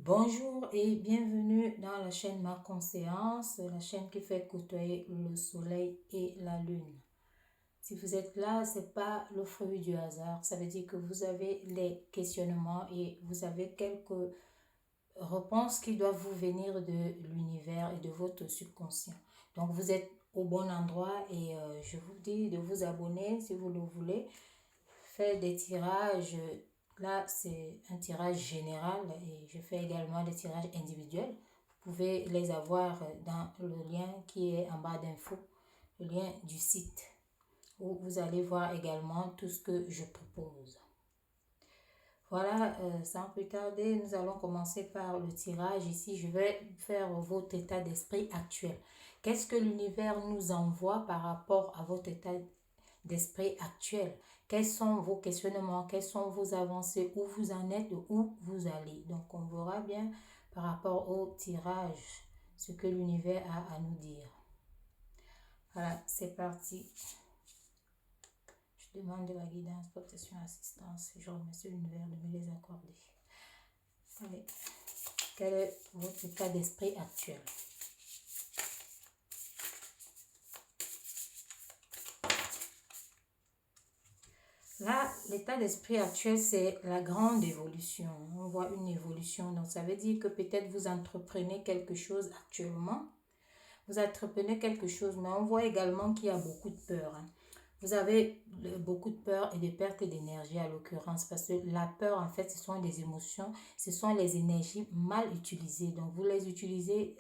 Bonjour et bienvenue dans la chaîne Ma Conscience, la chaîne qui fait côtoyer le soleil et la lune. Si vous êtes là, c'est pas le fruit du hasard. Ça veut dire que vous avez les questionnements et vous avez quelques réponses qui doivent vous venir de l'univers et de votre subconscient. Donc vous êtes au bon endroit et je vous dis de vous abonner si vous le voulez. Faire des tirages. Là, c'est un tirage général et je fais également des tirages individuels. Vous pouvez les avoir dans le lien qui est en bas d'info, le lien du site, où vous allez voir également tout ce que je propose. Voilà, sans plus tarder, nous allons commencer par le tirage. Ici, je vais faire votre état d'esprit actuel. Qu'est-ce que l'univers nous envoie par rapport à votre état d'esprit actuel? Quels sont vos questionnements? Quelles sont vos avancées? Où vous en êtes? Où vous allez? Donc, on verra bien par rapport au tirage ce que l'univers a à nous dire. Voilà, c'est parti. Je demande de la guidance, protection, assistance. Je remercie l'univers de me les accorder. Allez, quel est votre état d'esprit actuel? Là, l'état d'esprit actuel, c'est la grande évolution. On voit une évolution. Donc, ça veut dire que peut-être vous entreprenez quelque chose actuellement. Vous entreprenez quelque chose, mais on voit également qu'il y a beaucoup de peur. Vous avez beaucoup de peur et de perte d'énergie à l'occurrence, parce que la peur, en fait, ce sont des émotions, ce sont les énergies mal utilisées. Donc, vous les utilisez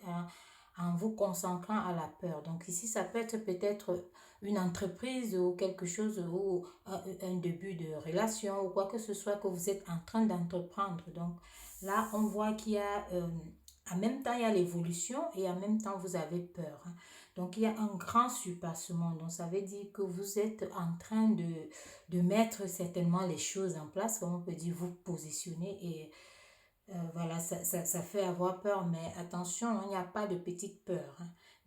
en vous consacrant à la peur. Donc, ici, ça peut être peut-être une entreprise ou quelque chose, ou un début de relation, ou quoi que ce soit que vous êtes en train d'entreprendre. Donc, là, on voit qu'il y a... en même temps, il y a l'évolution et en même temps, vous avez peur. Donc, il y a un grand surpassement. Donc, ça veut dire que vous êtes en train de mettre certainement les choses en place, comme on peut dire, vous positionner. Et voilà, ça fait avoir peur. Mais attention, il n'y a pas de petite peur.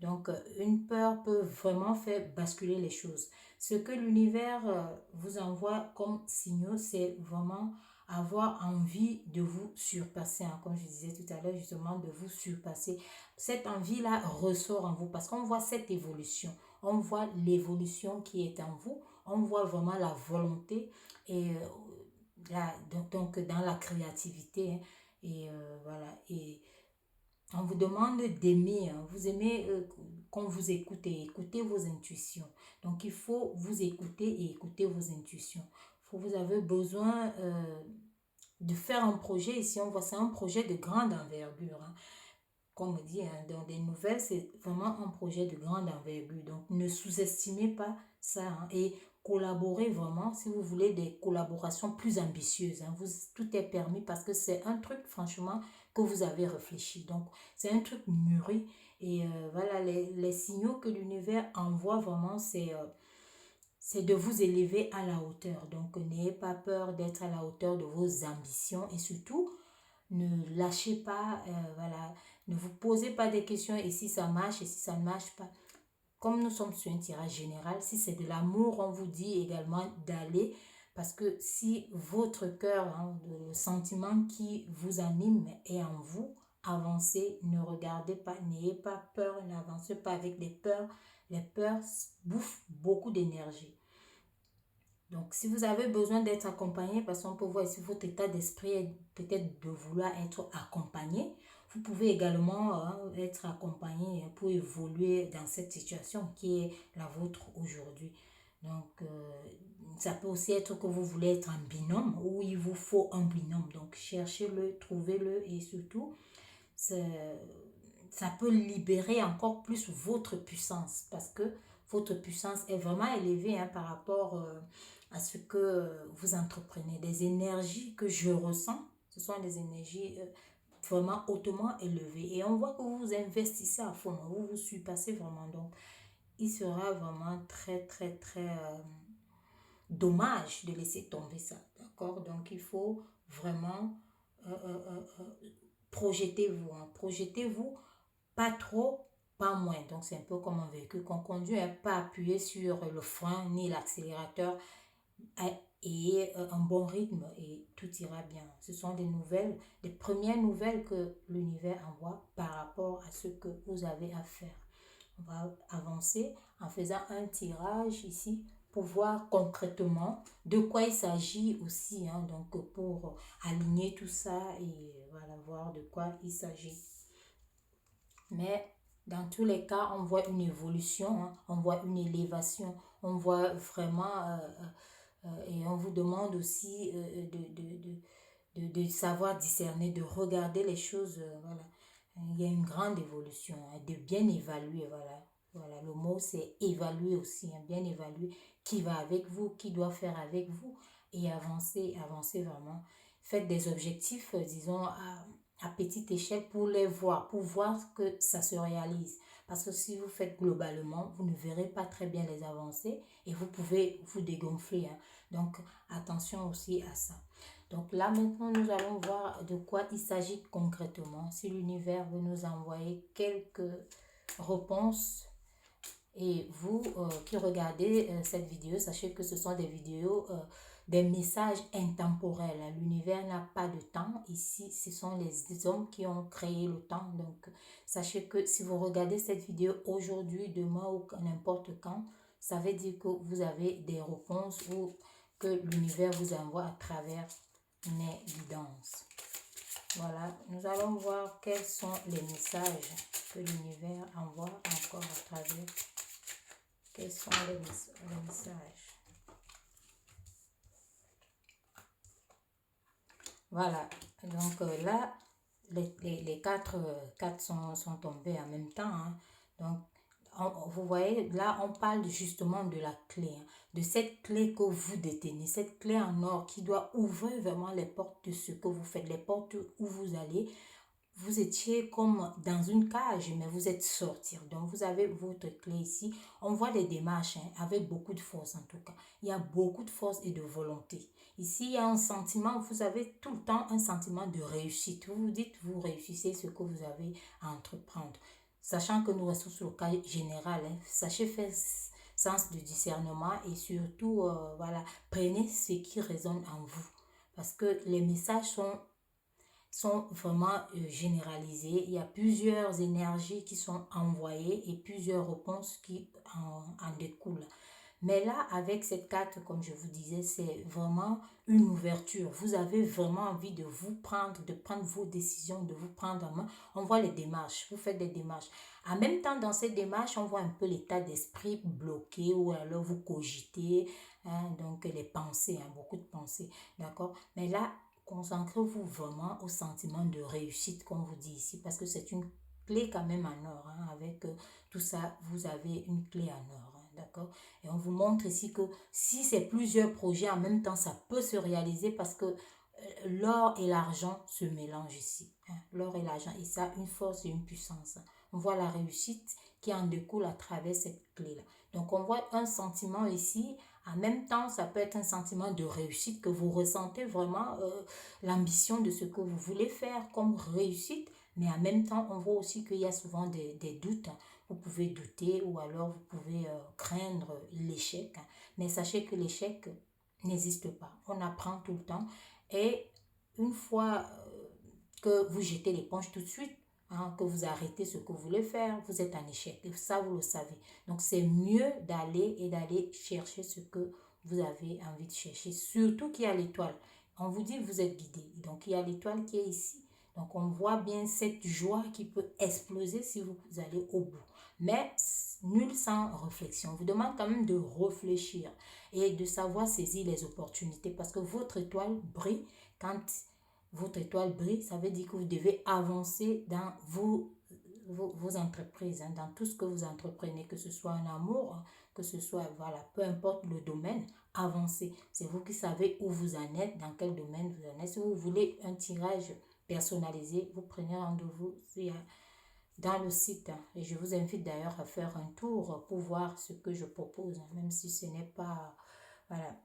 Donc, une peur peut vraiment faire basculer les choses. Ce que l'univers vous envoie comme signaux, c'est vraiment avoir envie de vous surpasser, comme je disais tout à l'heure, justement, de vous surpasser. Cette envie-là ressort en vous parce qu'on voit cette évolution. On voit l'évolution qui est en vous. On voit vraiment la volonté et donc dans la créativité. Et voilà. Et on vous demande d'aimer. Vous aimez qu'on vous écoute et écoutez vos intuitions. Donc, il faut vous écouter et écouter vos intuitions. Vous avez besoin de faire un projet. Ici, on voit c'est un projet de grande envergure. Comme on dit dans des nouvelles, c'est vraiment un projet de grande envergure. Donc, ne sous-estimez pas ça. Et collaborez vraiment si vous voulez des collaborations plus ambitieuses. Tout est permis parce que c'est un truc, franchement, que vous avez réfléchi. Donc, c'est un truc mûri. Et voilà, les signaux que l'univers envoie vraiment, c'est de vous élever à la hauteur. Donc, n'ayez pas peur d'être à la hauteur de vos ambitions et surtout, ne lâchez pas, voilà, ne vous posez pas des questions et si ça marche et si ça ne marche pas. Comme nous sommes sur un tirage général, si c'est de l'amour, on vous dit également d'aller parce que si votre cœur, le sentiment qui vous anime est en vous, avancez, ne regardez pas, n'ayez pas peur, n'avancez pas avec des peurs. Les peurs bouffent beaucoup d'énergie. Donc, si vous avez besoin d'être accompagné, parce qu'on peut voir ici votre état d'esprit est peut-être de vouloir être accompagné, vous pouvez également être accompagné pour évoluer dans cette situation qui est la vôtre aujourd'hui. Donc, ça peut aussi être que vous voulez être un binôme ou il vous faut un binôme. Donc, cherchez-le, trouvez-le et surtout, ça peut libérer encore plus votre puissance parce que votre puissance est vraiment élevée par rapport à ce que vous entreprenez. Des énergies que je ressens, ce sont des énergies vraiment hautement élevées. Et on voit que vous vous investissez à fond, vous vous surpassez vraiment. Donc, il sera vraiment très, très, très dommage de laisser tomber ça. D'accord? Donc, il faut vraiment projetez-vous. Projetez-vous pas trop, pas moins. Donc, c'est un peu comme un véhicule qu'on conduit, pas appuyer sur le frein ni l'accélérateur. et un bon rythme et tout ira bien. Ce sont des nouvelles, des premières nouvelles que l'univers envoie par rapport à ce que vous avez à faire. On va avancer en faisant un tirage ici pour voir concrètement de quoi il s'agit aussi, hein, donc pour aligner tout ça et voilà, voir de quoi il s'agit. Mais dans tous les cas, on voit une évolution, hein, on voit une élévation, on voit vraiment, et on vous demande aussi de savoir discerner, de regarder les choses, voilà. Il y a une grande évolution, hein, de bien évaluer, voilà. Voilà, le mot c'est évaluer aussi, hein, bien évaluer qui va avec vous, qui doit faire avec vous et avancer, avancer vraiment. Faites des objectifs, disons, à petite échelle pour voir que ça se réalise. Parce que si vous faites globalement, vous ne verrez pas très bien les avancées et vous pouvez vous dégonfler, hein. Donc, attention aussi à ça. Donc là, maintenant, nous allons voir de quoi il s'agit concrètement. Si l'univers veut nous envoyer quelques réponses. Et vous qui regardez cette vidéo, sachez que ce sont des vidéos, des messages intemporels. L'univers n'a pas de temps. Ici, ce sont les hommes qui ont créé le temps. Donc, sachez que si vous regardez cette vidéo aujourd'hui, demain ou n'importe quand, ça veut dire que vous avez des réponses ou que l'univers vous envoie à travers mes guidances. Voilà, nous allons voir quels sont les messages que l'univers envoie encore à travers. Quels sont les messages? Voilà, donc là, les quatre sont tombés en même temps, hein. Donc, vous voyez, là, on parle justement de la clé, hein, de cette clé que vous détenez, cette clé en or qui doit ouvrir vraiment les portes de ce que vous faites, les portes où vous allez. Vous étiez comme dans une cage, mais vous êtes sorti. Donc, vous avez votre clé ici. On voit des démarches, hein, avec beaucoup de force en tout cas. Il y a beaucoup de force et de volonté. Ici, il y a un sentiment, vous avez tout le temps un sentiment de réussite. Vous vous dites, vous réussissez ce que vous avez à entreprendre. Sachant que nous restons sur le cas général, hein, sachez faire sens de discernement et surtout, voilà, prenez ce qui résonne en vous. Parce que les messages sont vraiment généralisées. Il y a plusieurs énergies qui sont envoyées et plusieurs réponses qui en découlent. Mais là, avec cette carte, comme je vous disais, c'est vraiment une ouverture. Vous avez vraiment envie de vous prendre, de prendre vos décisions, de vous prendre en main. On voit les démarches, vous faites des démarches. En même temps, dans ces démarches, on voit un peu l'état d'esprit bloqué ou alors vous cogitez, hein, donc les pensées, hein, beaucoup de pensées, d'accord? Mais là, concentrez-vous vraiment au sentiment de réussite, comme vous dit ici, parce que c'est une clé quand même en or, hein, avec tout ça, vous avez une clé en or, hein, d'accord? Et on vous montre ici que si c'est plusieurs projets en même temps, ça peut se réaliser parce que l'or et l'argent se mélangent ici, hein, l'or et l'argent, et ça, une force et une puissance. On voit la réussite qui en découle à travers cette clé-là. Donc, on voit un sentiment ici. En même temps, ça peut être un sentiment de réussite que vous ressentez vraiment l'ambition de ce que vous voulez faire comme réussite. Mais en même temps, on voit aussi qu'il y a souvent des doutes. Vous pouvez douter ou alors vous pouvez craindre l'échec. Mais sachez que l'échec n'existe pas. On apprend tout le temps. Et une fois que vous jetez l'éponge tout de suite, hein, que vous arrêtez ce que vous voulez faire, vous êtes en échec. Et ça, vous le savez. Donc, c'est mieux d'aller chercher ce que vous avez envie de chercher. Surtout qu'il y a l'étoile. On vous dit que vous êtes guidé. Donc, il y a l'étoile qui est ici. Donc, on voit bien cette joie qui peut exploser si vous allez au bout. Mais nul sans réflexion. On vous demande quand même de réfléchir et de savoir saisir les opportunités parce que votre étoile brille. Quand votre étoile brille, ça veut dire que vous devez avancer dans vos entreprises, hein, dans tout ce que vous entreprenez, que ce soit en amour, que ce soit, voilà, peu importe le domaine, avancez. C'est vous qui savez où vous en êtes, dans quel domaine vous en êtes. Si vous voulez un tirage personnalisé, vous prenez rendez-vous dans le site. Et je vous invite d'ailleurs à faire un tour pour voir ce que je propose, même si ce n'est pas... Voilà.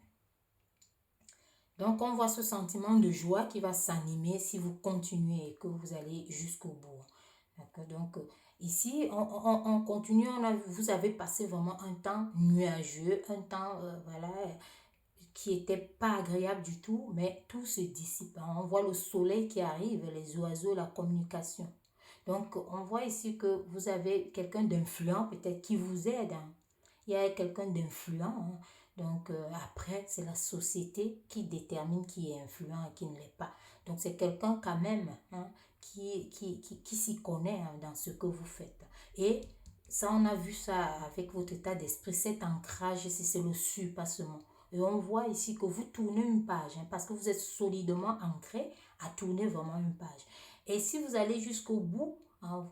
Donc, on voit ce sentiment de joie qui va s'animer si vous continuez et que vous allez jusqu'au bout. Donc, ici, on continue. Vous avez passé vraiment un temps nuageux, un temps, voilà, qui n'était pas agréable du tout, mais tout se dissipe. On voit le soleil qui arrive, les oiseaux, la communication. Donc, on voit ici que vous avez quelqu'un d'influent, peut-être qui vous aide. Il y a quelqu'un d'influent. Donc, après, c'est la société qui détermine qui est influent et qui ne l'est pas. Donc, c'est quelqu'un quand même qui s'y connaît dans ce que vous faites. Et ça, on a vu ça avec votre état d'esprit, cet ancrage, ici, c'est le surpassement. Et on voit ici que vous tournez une page, parce que vous êtes solidement ancré à tourner vraiment une page. Et si vous allez jusqu'au bout,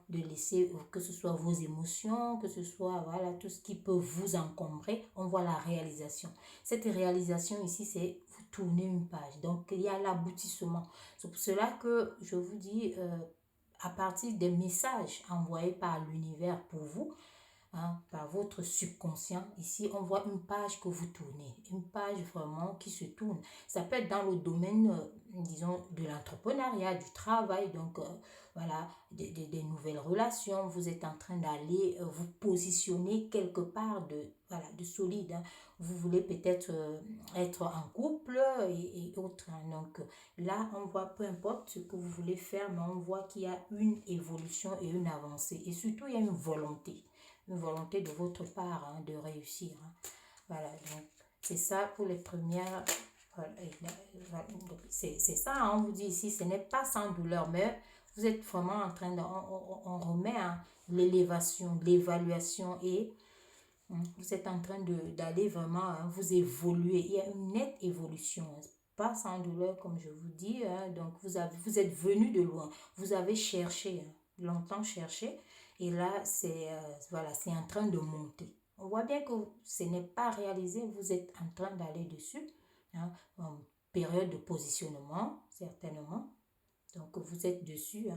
de laisser que ce soit vos émotions, que ce soit voilà, tout ce qui peut vous encombrer, on voit la réalisation. Cette réalisation ici, c'est vous tournez une page. Donc, il y a l'aboutissement. C'est pour cela que je vous dis, à partir des messages envoyés par l'univers pour vous, par votre subconscient, ici on voit une page que vous tournez, une page vraiment qui se tourne. Ça peut être dans le domaine, disons, de l'entrepreneuriat, du travail, donc voilà, des nouvelles relations. Vous êtes en train d'aller vous positionner quelque part voilà, de solide. Vous voulez peut-être être en couple et autres. Donc là, on voit, peu importe ce que vous voulez faire, mais on voit qu'il y a une évolution et une avancée. Et surtout, il y a une volonté de votre part de réussir. Voilà, donc c'est ça pour les premières. Voilà, c'est ça, on vous dit ici, ce n'est pas sans douleur, mais vous êtes vraiment en train de. On remet l'élévation, l'évaluation et vous êtes en train d'aller vraiment vous évoluer. Il y a une nette évolution. Pas sans douleur, comme je vous dis. Donc, vous êtes venu de loin. Vous avez cherché, longtemps cherché. Et là, voilà, c'est en train de monter. On voit bien que ce n'est pas réalisé. Vous êtes en train d'aller dessus. En période de positionnement, certainement. Donc, vous êtes dessus.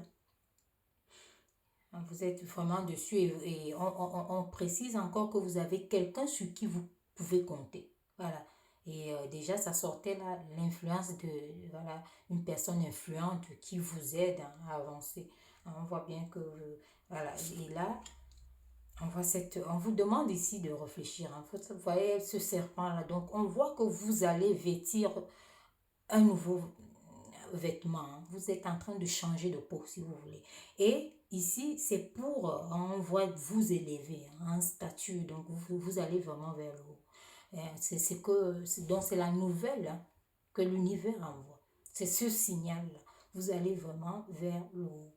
Vous êtes vraiment dessus et on précise encore que vous avez quelqu'un sur qui vous pouvez compter. Voilà. Et déjà, ça sortait là, l'influence de voilà, une personne influente qui vous aide à avancer. On voit bien que, voilà, et là, on vous demande ici de réfléchir. Vous voyez ce serpent-là. Donc, on voit que vous allez vêtir un nouveau vêtement. Vous êtes en train de changer de peau, si vous voulez. Et ici, c'est pour, on voit vous élever en statut. Donc, vous allez vraiment vers le haut. Donc, c'est la nouvelle que l'univers envoie. C'est ce signal-là. Vous allez vraiment vers le haut.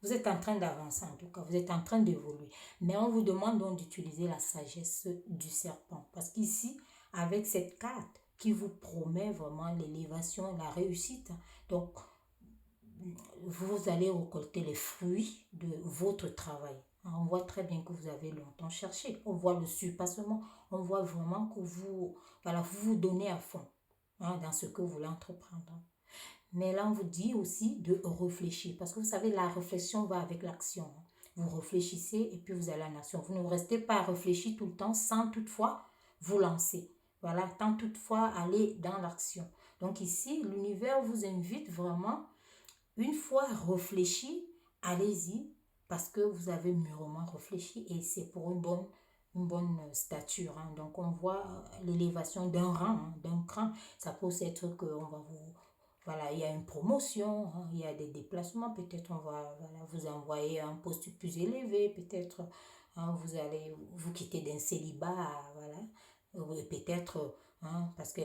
Vous êtes en train d'avancer en tout cas, vous êtes en train d'évoluer. Mais on vous demande donc d'utiliser la sagesse du serpent. Parce qu'ici, avec cette carte qui vous promet vraiment l'élévation, la réussite, donc vous allez récolter les fruits de votre travail. On voit très bien que vous avez longtemps cherché. On voit le surpassement. On voit vraiment que vous vous donnez à fond dans ce que vous voulez entreprendre. Mais là, on vous dit aussi de réfléchir. Parce que vous savez, la réflexion va avec l'action. Vous réfléchissez et puis vous allez en action. Vous ne restez pas à réfléchir tout le temps sans toutefois vous lancer. Voilà, tant toutefois aller dans l'action. Donc ici, l'univers vous invite vraiment, une fois réfléchi, allez-y. Parce que vous avez mûrement réfléchi et c'est pour une bonne stature. Donc on voit l'élévation d'un rang, d'un cran. Ça peut aussi être qu'on va vous... Voilà, il y a une promotion, il y a des déplacements, peut-être on va vous envoyer à un poste plus élevé, peut-être vous allez vous quitter d'un célibat, voilà, peut-être, parce que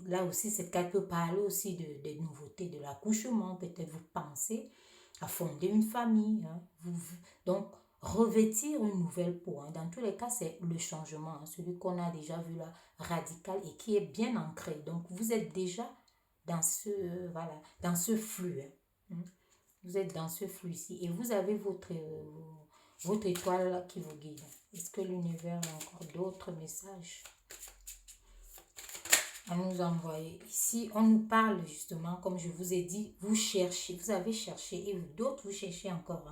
là aussi cette carte peut parler aussi des nouveautés, de l'accouchement, peut-être vous pensez à fonder une famille, donc revêtir une nouvelle peau, dans tous les cas c'est le changement, celui qu'on a déjà vu là, radical et qui est bien ancré, donc vous êtes déjà dans ce flux. Vous êtes dans ce flux-ci et vous avez votre étoile là qui vous guide. Est-ce que l'univers a encore d'autres messages à nous envoyer? Ici, on nous parle justement, comme je vous ai dit, vous cherchez, vous avez cherché et d'autres vous cherchez encore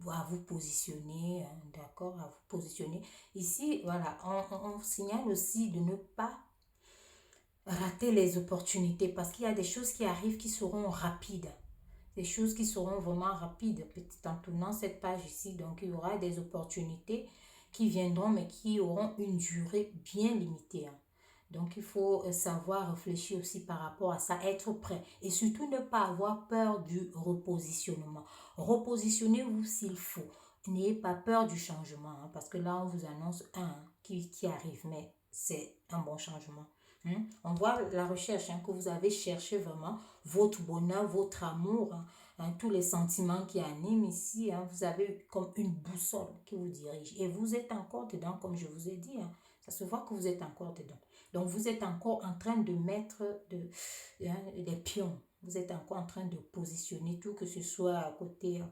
à vous positionner, d'accord, à vous positionner. Ici, voilà, on signale aussi de ne pas rater les opportunités parce qu'il y a des choses qui arrivent qui seront rapides. Des choses qui seront vraiment rapides. Petit en tournant cette page ici, donc il y aura des opportunités qui viendront mais qui auront une durée bien limitée. Donc, il faut savoir réfléchir aussi par rapport à ça, être prêt. Et surtout, ne pas avoir peur du repositionnement. Repositionnez-vous s'il faut. N'ayez pas peur du changement, hein, parce que là, on vous annonce un qui arrive, mais c'est un bon changement. On voit la recherche, hein, que vous avez cherché vraiment votre bonheur, votre amour, hein, tous les sentiments qui animent ici. Hein, vous avez comme une boussole qui vous dirige. Et vous êtes encore dedans, comme je vous ai dit. Hein, ça se voit que vous êtes encore dedans. Donc, vous êtes encore en train de mettre des pions. Vous êtes encore en train de positionner tout, que ce soit à côté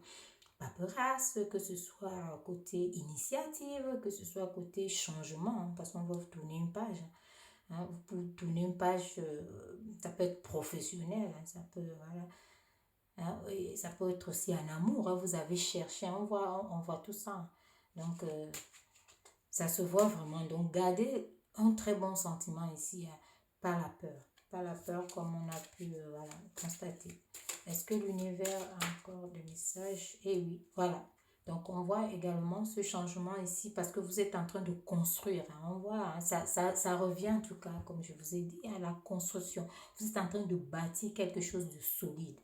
paperasse, que ce soit à côté initiative, que ce soit à côté changement, hein, parce qu'on va vous tourner une page. Hein, vous pouvez tourner une page, ça peut être professionnel, hein, ça peut, voilà. Hein, et ça peut être aussi un amour, hein, vous avez cherché, hein, on voit tout ça. Donc, ça se voit vraiment. Donc, gardez un très bon sentiment ici, hein, pas la peur. Pas la peur comme on a pu voilà, constater. Est-ce que l'univers a encore des messages? Eh oui, voilà. Donc, on voit également ce changement ici parce que vous êtes en train de construire. Hein, on voit, hein, ça revient en tout cas, comme je vous ai dit, à la construction. Vous êtes en train de bâtir quelque chose de solide,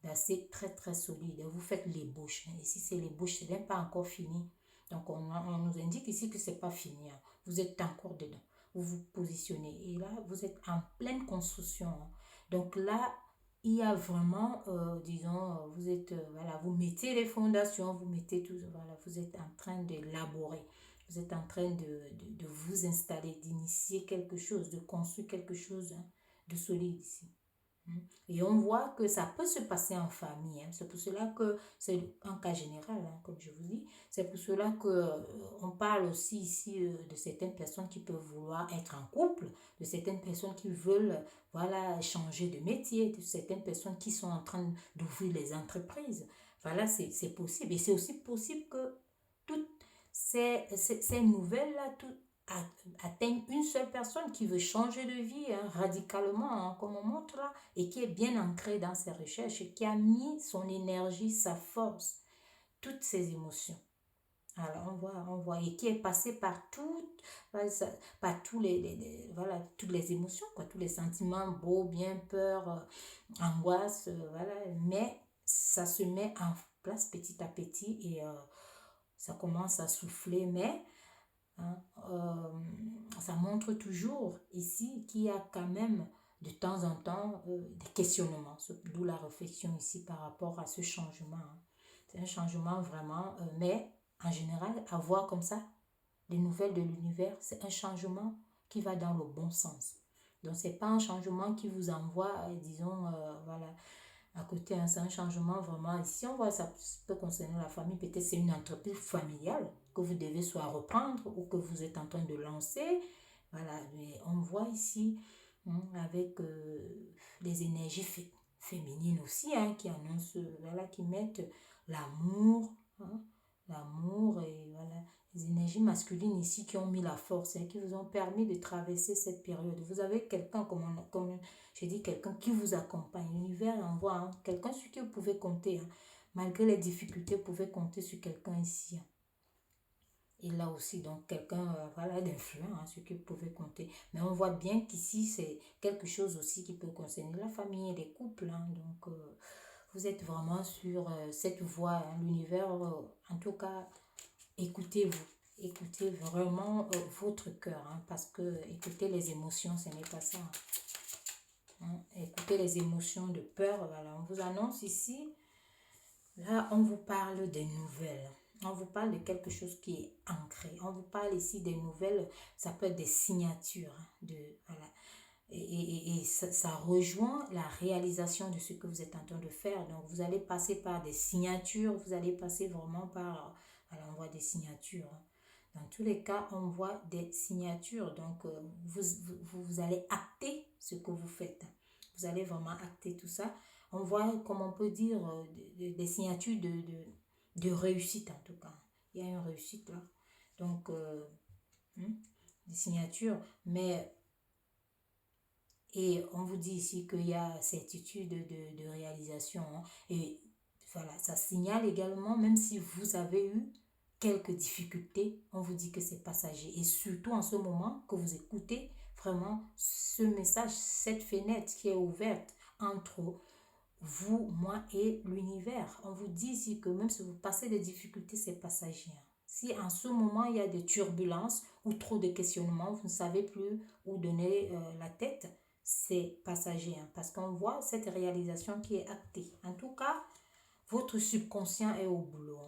d'assez très très solide. Vous faites l'ébauche. Hein. Ici, c'est l'ébauche, ce n'est pas encore fini. Donc, on nous indique ici que ce n'est pas fini. Hein. Vous êtes encore dedans. Vous vous positionnez. Et là, vous êtes en pleine construction. Hein. Donc là, il y a vraiment, disons, vous êtes, voilà, vous mettez les fondations, vous mettez tout, voilà, vous êtes en train d'élaborer. Vous êtes en train de vous installer, d'initier quelque chose, de construire quelque chose, hein, de solide ici. Et on voit que ça peut se passer en famille. Hein. C'est pour cela que c'est un cas général, hein, comme je vous dis. C'est pour cela que on parle aussi ici de certaines personnes qui peuvent vouloir être en couple, de certaines personnes qui veulent voilà, changer de métier, de certaines personnes qui sont en train d'ouvrir les entreprises. Voilà, c'est possible. Et c'est aussi possible que toutes ces nouvelles-là, atteignent une seule personne qui veut changer de vie, hein, radicalement, hein, comme on montre là, et qui est bien ancrée dans ses recherches, et qui a mis son énergie, sa force, toutes ses émotions. Alors on voit, et qui est passé par par voilà, toutes les émotions, quoi, tous les sentiments, beaux, bien, peur, angoisse, voilà, mais ça se met en place petit à petit et ça commence à souffler, mais hein, ça montre toujours ici qu'il y a quand même de temps en temps des questionnements, d'où la réflexion ici par rapport à ce changement. Hein. C'est un changement vraiment, mais en général, à voir comme ça, les nouvelles de l'univers, c'est un changement qui va dans le bon sens. Donc, ce n'est pas un changement qui vous envoie, disons, voilà, à côté, hein, c'est un changement vraiment. Si on voit ça peut concerner la famille, peut-être c'est une entreprise familiale que vous devez soit reprendre ou que vous êtes en train de lancer. Voilà, mais on voit ici hein, avec les énergies féminines aussi hein, qui annoncent, voilà, qui mettent l'amour, hein, l'amour et voilà, les énergies masculines ici qui ont mis la force et qui vous ont permis de traverser cette période. Vous avez quelqu'un, comme j'ai dit, quelqu'un qui vous accompagne. L'univers envoie hein, quelqu'un sur qui vous pouvez compter. Hein. Malgré les difficultés, vous pouvez compter sur quelqu'un ici. Hein. Et là aussi, donc quelqu'un voilà, d'influent hein, sur qui vous pouvez compter. Mais on voit bien qu'ici, c'est quelque chose aussi qui peut concerner la famille et les couples. Hein. Donc, vous êtes vraiment sur cette voie. Hein. L'univers, en tout cas, écoutez-vous. Écoutez vraiment votre cœur. Hein, parce que écouter les émotions, ce n'est pas ça. Hein. Écoutez les émotions de peur. Voilà, on vous annonce ici. Là, on vous parle des nouvelles. On vous parle de quelque chose qui est ancré. On vous parle ici des nouvelles. Ça peut être des signatures. Voilà. Et ça rejoint la réalisation de ce que vous êtes en train de faire. Donc, vous allez passer par des signatures. Vous allez passer vraiment par... Voilà, on voit des signatures. Dans tous les cas, on voit des signatures. Donc, vous allez acter ce que vous faites. Vous allez vraiment acter tout ça. On voit, comme on peut dire, des signatures de réussite en tout cas. Il y a une réussite là. Donc, des signatures. Mais, et on vous dit ici qu'il y a certitude de réalisation. Hein, et voilà, ça signale également, même si vous avez eu quelques difficultés, on vous dit que c'est passager. Et surtout en ce moment que vous écoutez, vraiment ce message, cette fenêtre qui est ouverte entre vous, moi et l'univers. On vous dit ici que même si vous passez des difficultés, c'est passager. Si en ce moment il y a des turbulences ou trop de questionnements, vous ne savez plus où donner la tête, c'est passager. Parce qu'on voit cette réalisation qui est actée. En tout cas, votre subconscient est au boulot.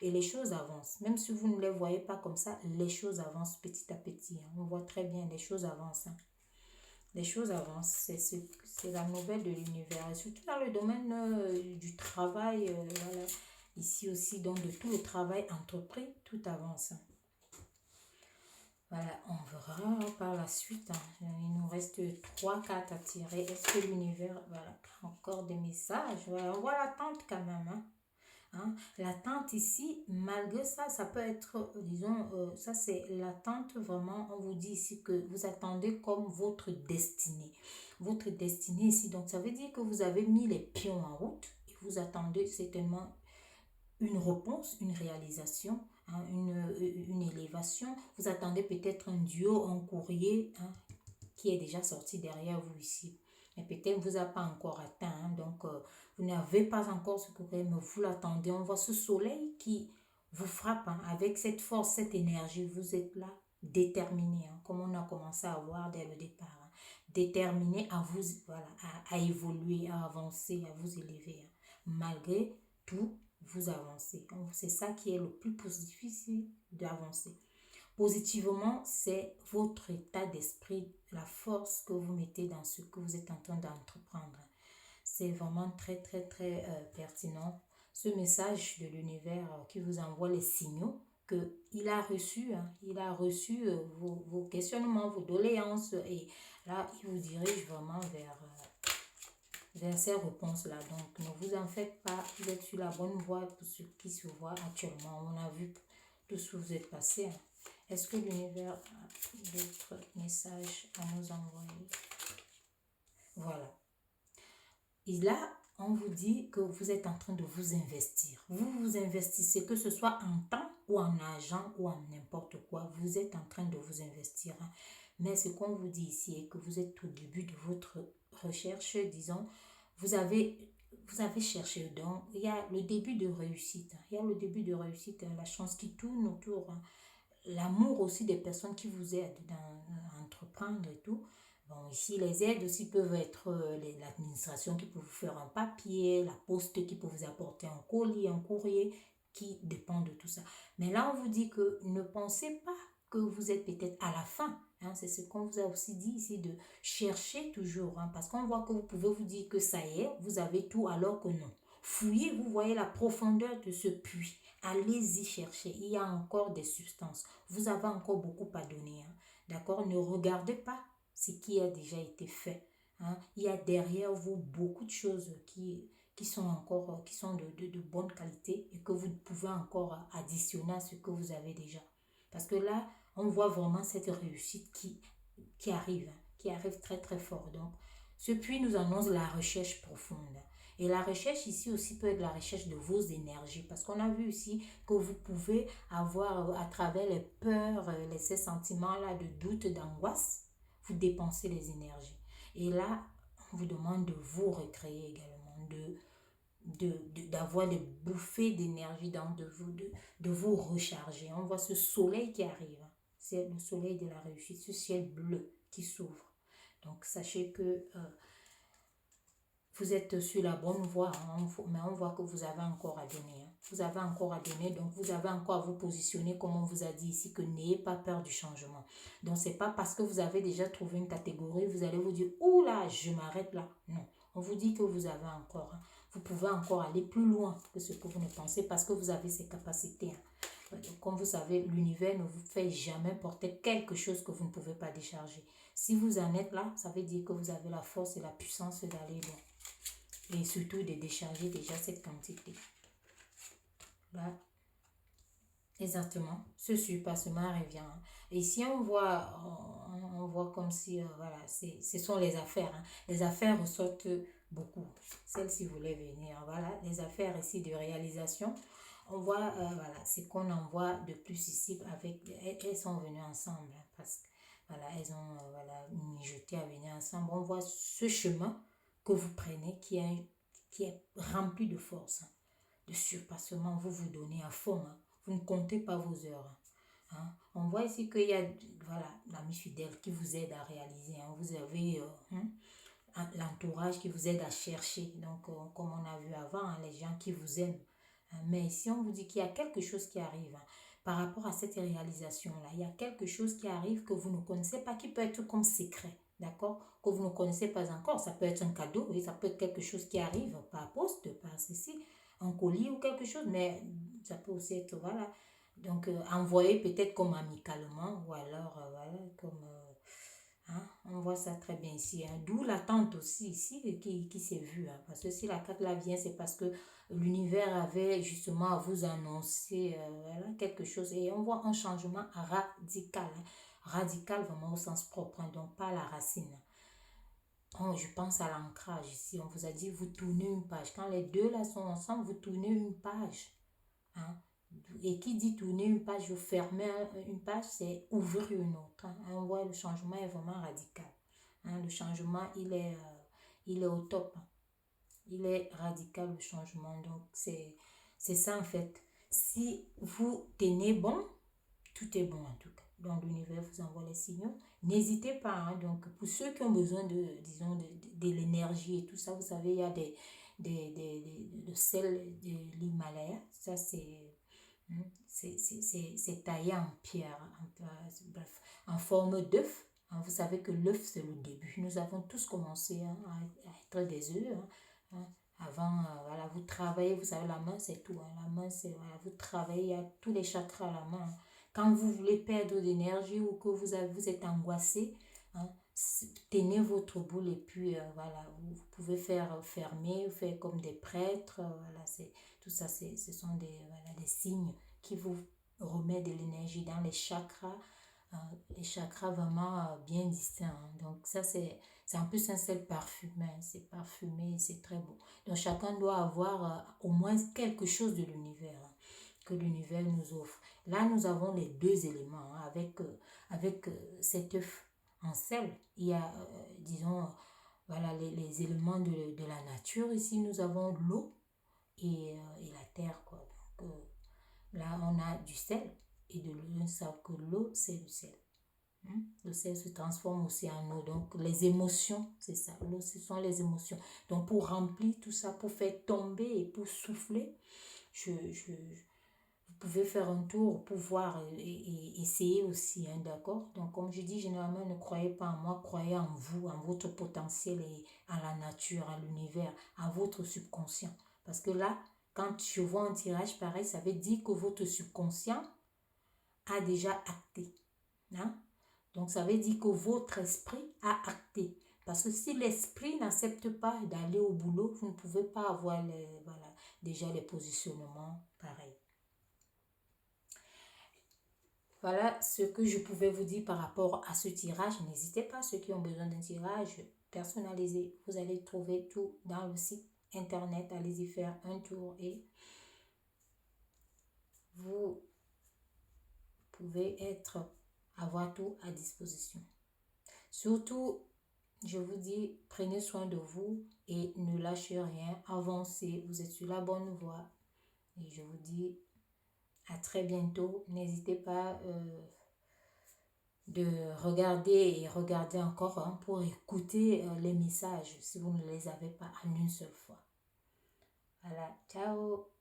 Et les choses avancent. Même si vous ne les voyez pas comme ça, les choses avancent petit à petit. On voit très bien, les choses avancent. Les choses avancent. C'est la nouvelle de l'univers. Et surtout dans le domaine du travail, voilà. Ici aussi, donc de tout le travail entrepris, tout avance. Voilà, on verra par la suite. Il nous reste 3 cartes à tirer. Est-ce que l'univers, voilà, encore des messages? Voilà, on voit l'attente quand même. L'attente ici, malgré ça, ça peut être, disons, ça c'est l'attente vraiment, on vous dit ici que vous attendez comme votre destinée. Votre destinée ici, donc ça veut dire que vous avez mis les pions en route et vous attendez certainement une réponse, une réalisation, une élévation. Vous attendez peut-être un duo, un courrier qui est déjà sorti derrière vous ici. Mais peut-être vous n'avez pas encore atteint. Donc, vous n'avez pas encore ce courrier, mais vous l'attendez. On voit ce soleil qui vous frappe avec cette force, cette énergie. Vous êtes là, déterminé, comme on a commencé à voir dès le départ. Déterminé à vous, voilà, à évoluer, à avancer, à vous élever. Malgré tout, vous avancez. C'est ça qui est le plus difficile d'avancer. Positivement, c'est votre état d'esprit, la force que vous mettez dans ce que vous êtes en train d'entreprendre. C'est vraiment très, très, très pertinent. Ce message de l'univers qui vous envoie les signaux qu'il a reçu, il a reçu vos questionnements, vos doléances, et là, il vous dirige vraiment vers ces réponses-là. Donc, ne vous en faites pas, vous êtes sur la bonne voie pour ceux qui se voient actuellement. On a vu tout ce que vous êtes passé. Est-ce que l'univers a d'autres messages à nous envoyer? Voilà. Et là, on vous dit que vous êtes en train de vous investir. Vous vous investissez, que ce soit en temps ou en argent ou en n'importe quoi. Vous êtes en train de vous investir. Mais ce qu'on vous dit ici est que vous êtes au début de votre recherche, disons, vous avez cherché. Donc, il y a le début de réussite. Il y a le début de réussite, la chance qui tourne autour. L'amour aussi des personnes qui vous aident à entreprendre et tout. Bon, ici, les aides aussi peuvent être l'administration qui peut vous faire un papier, la poste qui peut vous apporter un colis, un courrier, qui dépend de tout ça. Mais là, on vous dit que ne pensez pas que vous êtes peut-être à la fin. C'est ce qu'on vous a aussi dit ici, de chercher toujours. Parce qu'on voit que vous pouvez vous dire que ça y est, vous avez tout, alors que non. Fouillez, vous voyez la profondeur de ce puits. Allez-y chercher, il y a encore des substances. Vous avez encore beaucoup à donner. D'accord? Ne regardez pas ce qui a déjà été fait. Il y a derrière vous beaucoup de choses qui sont encore de bonne qualité et que vous pouvez encore additionner à ce que vous avez déjà. Parce que là, on voit vraiment cette réussite qui arrive très très fort. Donc, ce puits nous annonce la recherche profonde. Et la recherche ici aussi peut être la recherche de vos énergies. Parce qu'on a vu ici que vous pouvez avoir à travers les peurs, ces sentiments-là de doute, d'angoisse, vous dépensez les énergies. Et là, on vous demande de vous recréer également, d'avoir des bouffées d'énergie, de vous recharger. On voit ce soleil qui arrive. C'est le soleil de la réussite, ce ciel bleu qui s'ouvre. Donc, sachez que vous êtes sur la bonne voie, mais on voit que vous avez encore à donner. Vous avez encore à donner, donc vous avez encore à vous positionner, comme on vous a dit ici, que n'ayez pas peur du changement. Donc, c'est pas parce que vous avez déjà trouvé une catégorie, vous allez vous dire, oula, je m'arrête là. Non, on vous dit que vous avez encore, vous pouvez encore aller plus loin que ce que vous ne pensez, parce que vous avez ces capacités. Donc, comme vous savez, l'univers ne vous fait jamais porter quelque chose que vous ne pouvez pas décharger. Si vous en êtes là, ça veut dire que vous avez la force et la puissance d'aller loin. Et surtout de décharger déjà cette quantité. Là, exactement, ce surpassement revient. Et ici, on voit comme si, voilà, ce sont les affaires. Les affaires ressortent beaucoup. Celle-ci voulait venir. Voilà, les affaires ici de réalisation. On voit, voilà, c'est qu'on en voit de plus ici. Elles sont venues ensemble. Parce que voilà, elles ont voilà, mijoté à venir ensemble. On voit ce chemin que vous prenez qui est rempli de force, hein, de surpassement. Vous vous donnez à fond. Hein. Vous ne comptez pas vos heures. Hein. On voit ici qu'il y a voilà, l'ami fidèle qui vous aide à réaliser. Hein. Vous avez l'entourage qui vous aide à chercher. Donc, comme on a vu avant, hein, les gens qui vous aiment. Hein. Mais si on vous dit qu'il y a quelque chose qui arrive, hein, par rapport à cette réalisation-là, il y a quelque chose qui arrive que vous ne connaissez pas, qui peut être comme secret. D'accord? Que vous ne connaissez pas encore. Ça peut être un cadeau, oui, ça peut être quelque chose qui arrive par poste, par ceci, un colis ou quelque chose, mais ça peut aussi être, voilà. Donc, envoyé peut-être comme amicalement, ou alors, voilà, comme hein, on voit ça très bien ici. Hein. D'où l'attente aussi ici qui s'est vue. Hein. Parce que si la carte là vient, c'est parce que l'univers avait justement à vous annoncer voilà, quelque chose. Et on voit un changement radical. Hein. Radical vraiment au sens propre. Hein, donc pas la racine. Oh, je pense à l'ancrage ici. On vous a dit, vous tournez une page. Quand les deux là sont ensemble, vous tournez une page. Hein. Et qui dit tourner une page ou fermer une page, c'est ouvrir une autre. Hein. On voit le changement est vraiment radical. Hein. Le changement, il est au top. Hein. Il est radical le changement. Donc, c'est ça en fait. Si vous tenez bon, tout est bon en tout cas. Donc, l'univers vous envoie les signaux. N'hésitez pas. Hein. Donc, pour ceux qui ont besoin disons, de l'énergie et tout ça, vous savez, il y a de sel de l'Himalaya. Ça, c'est taillé en pierre, bref, en forme d'œuf. Hein, vous savez que l'œuf, c'est le début. Nous avons tous commencé hein, à être des œufs. Hein, hein. Avant, voilà, vous travaillez, vous savez, la main, c'est tout. Hein, la main, c'est, voilà, vous travaillez à tous les chakras à la main. Hein. Quand vous voulez perdre d'énergie ou que vous êtes angoissé, hein, tenez votre boule et puis voilà, vous pouvez faire fermer, faire comme des prêtres. Voilà, tout ça, ce sont voilà, des signes qui vous remettent de l'énergie dans les chakras vraiment bien distincts. Hein. Donc ça, c'est en plus un sel parfumé. Hein. C'est parfumé, c'est très beau. Donc chacun doit avoir au moins quelque chose de l'univers. Hein, que l'univers nous offre. Là, nous avons les deux éléments. Hein, avec cet œuf en sel, il y a, disons, voilà, les éléments de la nature. Ici, nous avons l'eau et la terre. Quoi. Donc, là, on a du sel et de l'eau. On sait que l'eau, c'est le sel. Le sel se transforme aussi en eau. Donc, les émotions, c'est ça. L'eau, ce sont les émotions. Donc, pour remplir tout ça, pour faire tomber et pour souffler, vous pouvez faire un tour pour voir et essayer aussi, hein, d'accord? Donc, comme je dis, généralement, ne croyez pas en moi, croyez en vous, en votre potentiel et à la nature, à l'univers, à votre subconscient. Parce que là, quand je vois un tirage pareil, ça veut dire que votre subconscient a déjà acté. Hein? Donc, ça veut dire que votre esprit a acté. Parce que si l'esprit n'accepte pas d'aller au boulot, vous ne pouvez pas avoir voilà, déjà les positionnements pareils. Voilà ce que je pouvais vous dire par rapport à ce tirage. N'hésitez pas, ceux qui ont besoin d'un tirage personnalisé, vous allez trouver tout dans le site internet. Allez-y faire un tour et vous pouvez avoir tout à disposition. Surtout, je vous dis, prenez soin de vous et ne lâchez rien, avancez, vous êtes sur la bonne voie. Et je vous dis à très bientôt. N'hésitez pas de regarder et regarder encore hein, pour écouter les messages si vous ne les avez pas en une seule fois. Voilà, ciao!